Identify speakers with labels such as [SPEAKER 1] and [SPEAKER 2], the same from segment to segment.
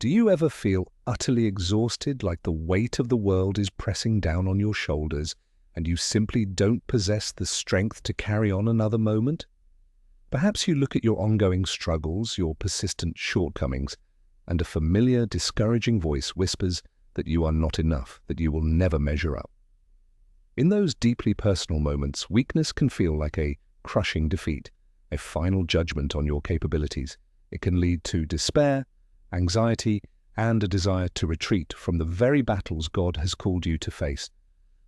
[SPEAKER 1] Do you ever feel utterly exhausted, like the weight of the world is pressing down on your shoulders, and you simply don't possess the strength to carry on another moment? Perhaps you look at your ongoing struggles, your persistent shortcomings, and a familiar, discouraging voice whispers that you are not enough, that you will never measure up. In those deeply personal moments, weakness can feel like a crushing defeat, a final judgment on your capabilities. It can lead to despair, anxiety, and a desire to retreat from the very battles God has called you to face.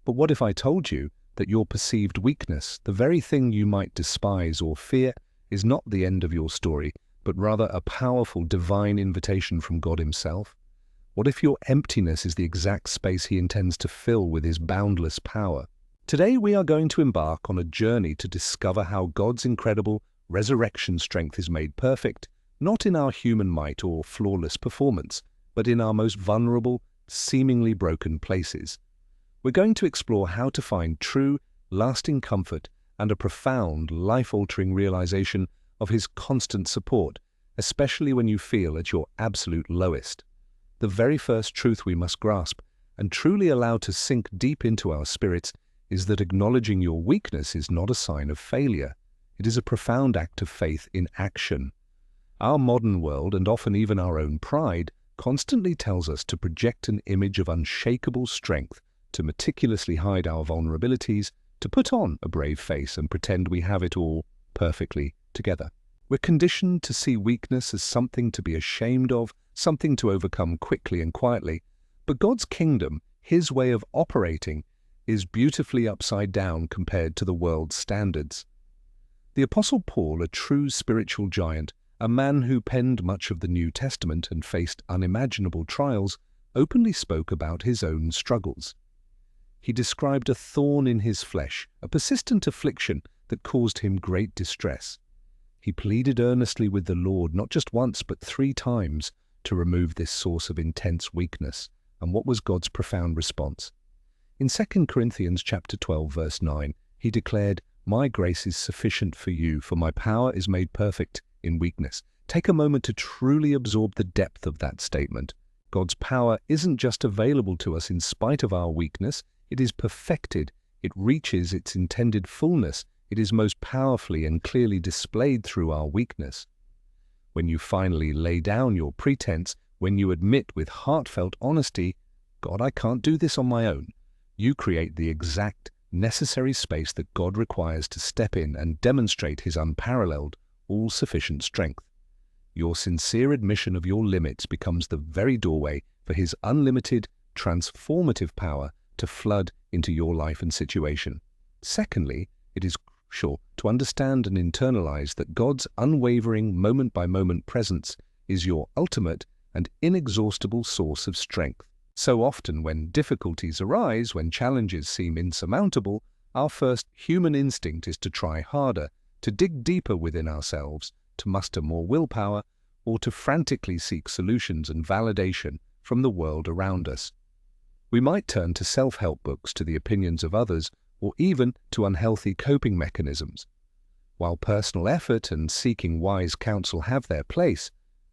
[SPEAKER 1] But what if I told you that your perceived weakness, the very thing you might despise or fear, is not the end of your story, but rather a powerful divine invitation from God Himself? What if your emptiness is the exact space He intends to fill with His boundless power? Today we are going to embark on a journey to discover how God's incredible resurrection strength is made perfect, not in our human might or flawless performance, but in our most vulnerable, seemingly broken places. We're going to explore how to find true, lasting comfort and a profound, life-altering realization of His constant support, especially when you feel at your absolute lowest. The very first truth we must grasp and truly allow to sink deep into our spirits is that acknowledging your weakness is not a sign of failure. It is a profound act of faith in action. Our modern world, and often even our own pride, constantly tells us to project an image of unshakable strength, to meticulously hide our vulnerabilities, to put on a brave face and pretend we have it all perfectly together. We're conditioned to see weakness as something to be ashamed of, something to overcome quickly and quietly. But God's kingdom, His way of operating, is beautifully upside down compared to the world's standards. The Apostle Paul, a true spiritual giant, a man who penned much of the New Testament and faced unimaginable trials, openly spoke about his own struggles. He described a thorn in his flesh, a persistent affliction that caused him great distress. He pleaded earnestly with the Lord, not just once but 3 times, to remove this source of intense weakness. And what was God's profound response? In 2 Corinthians chapter 12, verse 9, he declared, "My grace is sufficient for you, for my power is made perfect in weakness." Take a moment to truly absorb the depth of that statement. God's power isn't just available to us in spite of our weakness, it is perfected, it reaches its intended fullness, it is most powerfully and clearly displayed through our weakness. When you finally lay down your pretense, when you admit with heartfelt honesty, "God, I can't do this on my own," you create the exact necessary space that God requires to step in and demonstrate His unparalleled, all-sufficient strength. Your sincere admission of your limits becomes the very doorway for His unlimited, transformative power to flood into your life and situation. Secondly, it is crucial to understand and internalize that God's unwavering, moment-by-moment presence is your ultimate and inexhaustible source of strength. So often when difficulties arise, when challenges seem insurmountable, our first human instinct is to try harder, to dig deeper within ourselves, to muster more willpower, or to frantically seek solutions and validation from the world around us. We might turn to self-help books, to the opinions of others, or even to unhealthy coping mechanisms. While personal effort and seeking wise counsel have their place,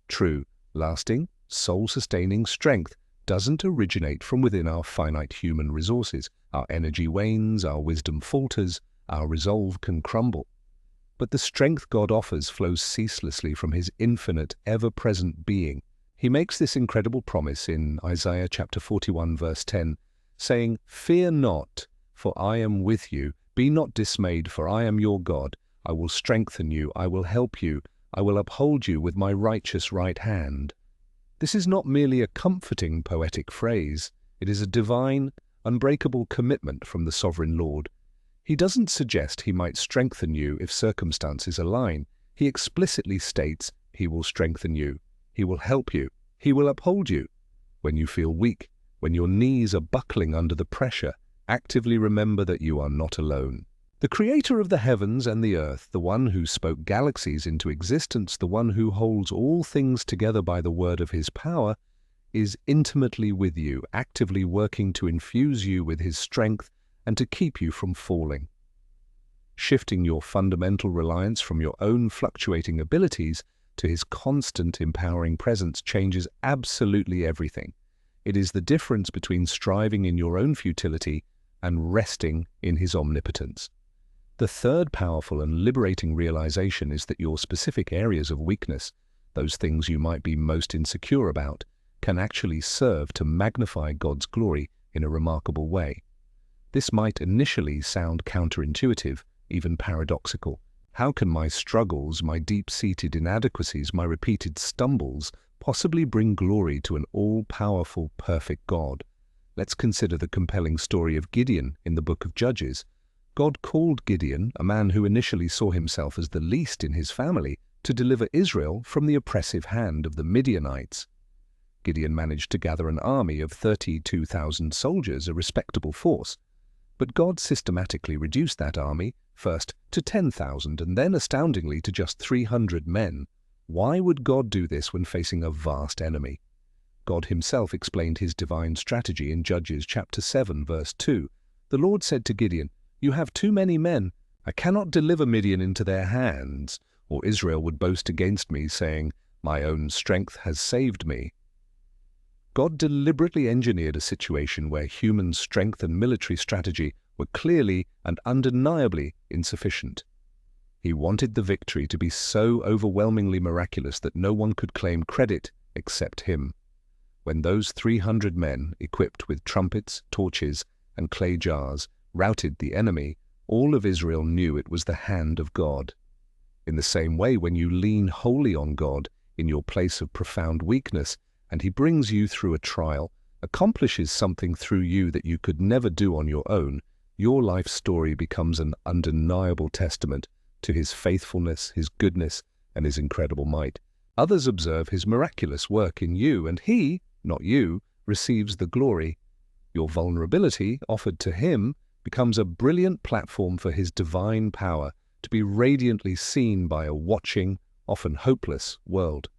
[SPEAKER 1] true, lasting, soul-sustaining strength doesn't originate from within our finite human resources. Our energy wanes, our wisdom falters, our resolve can crumble. But the strength God offers flows ceaselessly from His infinite, ever-present being. He makes this incredible promise in Isaiah chapter 41, verse 10, saying, "Fear not, for I am with you. Be not dismayed, for I am your God. I will strengthen you, I will help you, I will uphold you with my righteous right hand." This is not merely a comforting poetic phrase. It is a divine, unbreakable commitment from the sovereign Lord. He doesn't suggest He might strengthen you if circumstances align. He explicitly states He will strengthen you. He will help you. He will uphold you. When you feel weak, when your knees are buckling under the pressure, actively remember that you are not alone. The Creator of the heavens and the earth, the one who spoke galaxies into existence, the one who holds all things together by the word of His power, is intimately with you, actively working to infuse you with His strength and to keep you from falling. Shifting your fundamental reliance from your own fluctuating abilities to his constant empowering presence changes absolutely everything. It is the difference between striving in your own futility and resting in his omnipotence. The third powerful and liberating realization is that your specific areas of weakness, those things you might be most insecure about, can actually serve to magnify God's glory in a remarkable way. This might initially sound counterintuitive, even paradoxical. How can my struggles, my deep-seated inadequacies, my repeated stumbles possibly bring glory to an all-powerful, perfect God? Let's consider the compelling story of Gideon in the book of Judges. God called Gideon, a man who initially saw himself as the least in his family, to deliver Israel from the oppressive hand of the Midianites. Gideon managed to gather an army of 32,000 soldiers, a respectable force. But God systematically reduced that army, first to 10,000 and then, astoundingly, to just 300 men. Why would God do this when facing a vast enemy? God himself explained his divine strategy in Judges chapter 7, verse 2. The Lord said to Gideon, "You have too many men. I cannot deliver Midian into their hands, or Israel would boast against me, saying, 'My own strength has saved me.'" God deliberately engineered a situation where human strength and military strategy were clearly and undeniably insufficient. He wanted the victory to be so overwhelmingly miraculous that no one could claim credit except him. When those 300 men, equipped with trumpets, torches, and clay jars, routed the enemy, all of Israel knew it was the hand of God. In the same way, when you lean wholly on God in your place of profound weakness, and he brings you through a trial, accomplishes something through you that you could never do on your own, your life story becomes an undeniable testament to his faithfulness, his goodness, and his incredible might. Others observe his miraculous work in you, and he, not you, receives the glory. Your vulnerability, offered to him, becomes a brilliant platform for his divine power to be radiantly seen by a watching, often hopeless world.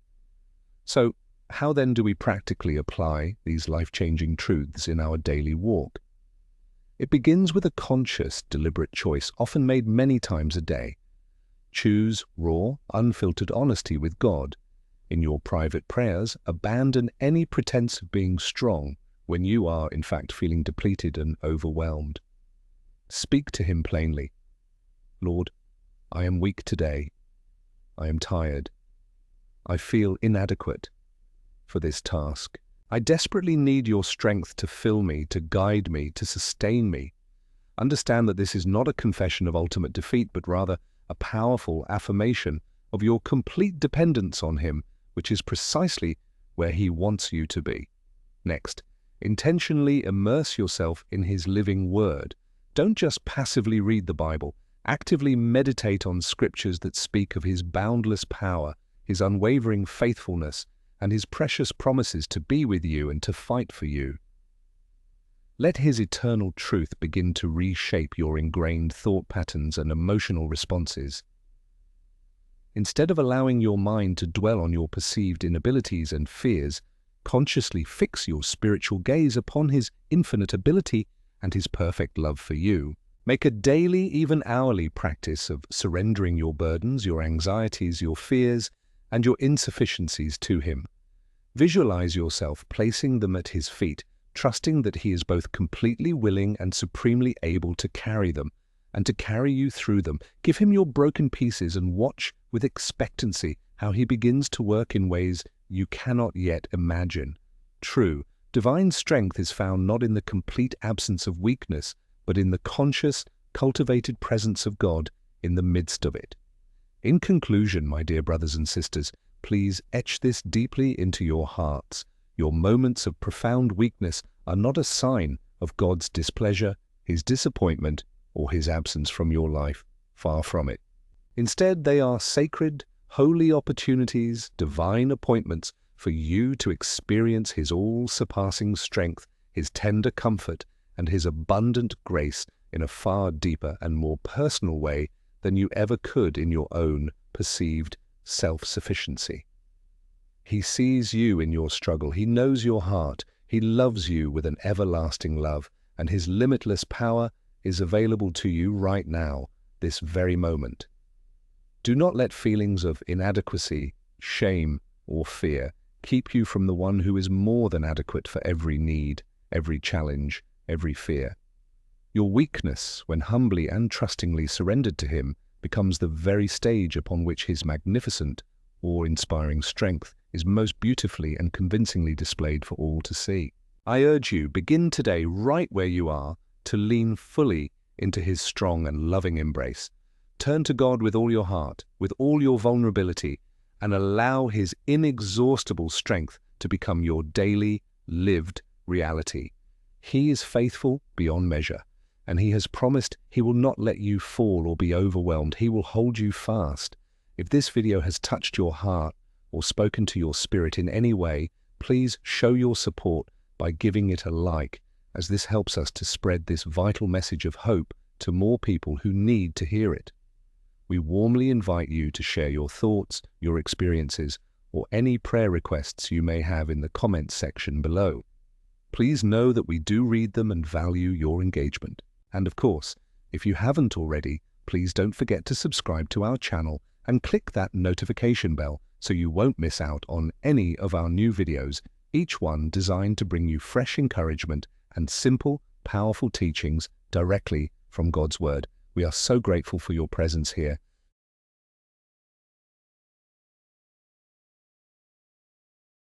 [SPEAKER 1] So, how then do we practically apply these life-changing truths in our daily walk? It begins with a conscious, deliberate choice, often made many times a day. Choose raw, unfiltered honesty with God. In your private prayers, abandon any pretense of being strong when you are, in fact, feeling depleted and overwhelmed. Speak to him plainly. "Lord, I am weak today. I am tired. I feel inadequate for this task. I desperately need your strength to fill me, to guide me, to sustain me." Understand that this is not a confession of ultimate defeat, but rather a powerful affirmation of your complete dependence on him, which is precisely where he wants you to be. Next, intentionally immerse yourself in his living word. Don't just passively read the Bible. Actively meditate on scriptures that speak of his boundless power, his unwavering faithfulness, and his precious promises to be with you and to fight for you. Let his eternal truth begin to reshape your ingrained thought patterns and emotional responses. Instead of allowing your mind to dwell on your perceived inabilities and fears, consciously fix your spiritual gaze upon his infinite ability and his perfect love for you. Make a daily, even hourly practice of surrendering your burdens, your anxieties, your fears, and your insufficiencies to him. Visualize yourself placing them at his feet, trusting that he is both completely willing and supremely able to carry them, and to carry you through them. Give him your broken pieces and watch with expectancy how he begins to work in ways you cannot yet imagine. True, divine strength is found not in the complete absence of weakness, but in the conscious, cultivated presence of God in the midst of it. In conclusion, my dear brothers and sisters, please etch this deeply into your hearts. Your moments of profound weakness are not a sign of God's displeasure, his disappointment, or his absence from your life. Far from it. Instead, they are sacred, holy opportunities, divine appointments for you to experience his all-surpassing strength, his tender comfort, and his abundant grace in a far deeper and more personal way than you ever could in your own perceived self-sufficiency. He sees you in your struggle. He knows your heart. He loves you with an everlasting love, and his limitless power is available to you right now, this very moment. Do not let feelings of inadequacy, shame, or fear keep you from the one who is more than adequate for every need, every challenge, every fear. Your weakness, when humbly and trustingly surrendered to him, becomes the very stage upon which his magnificent or inspiring strength is most beautifully and convincingly displayed for all to see. I urge you, begin today right where you are to lean fully into his strong and loving embrace. Turn to God with all your heart, with all your vulnerability, and allow his inexhaustible strength to become your daily, lived reality. He is faithful beyond measure, and he has promised he will not let you fall or be overwhelmed. He will hold you fast. If this video has touched your heart or spoken to your spirit in any way, please show your support by giving it a like, as this helps us to spread this vital message of hope to more people who need to hear it. We warmly invite you to share your thoughts, your experiences, or any prayer requests you may have in the comments section below. Please know that we do read them and value your engagement. And of course, if you haven't already, please don't forget to subscribe to our channel and click that notification bell so you won't miss out on any of our new videos, each one designed to bring you fresh encouragement and simple, powerful teachings directly from God's Word. We are so grateful for your presence here,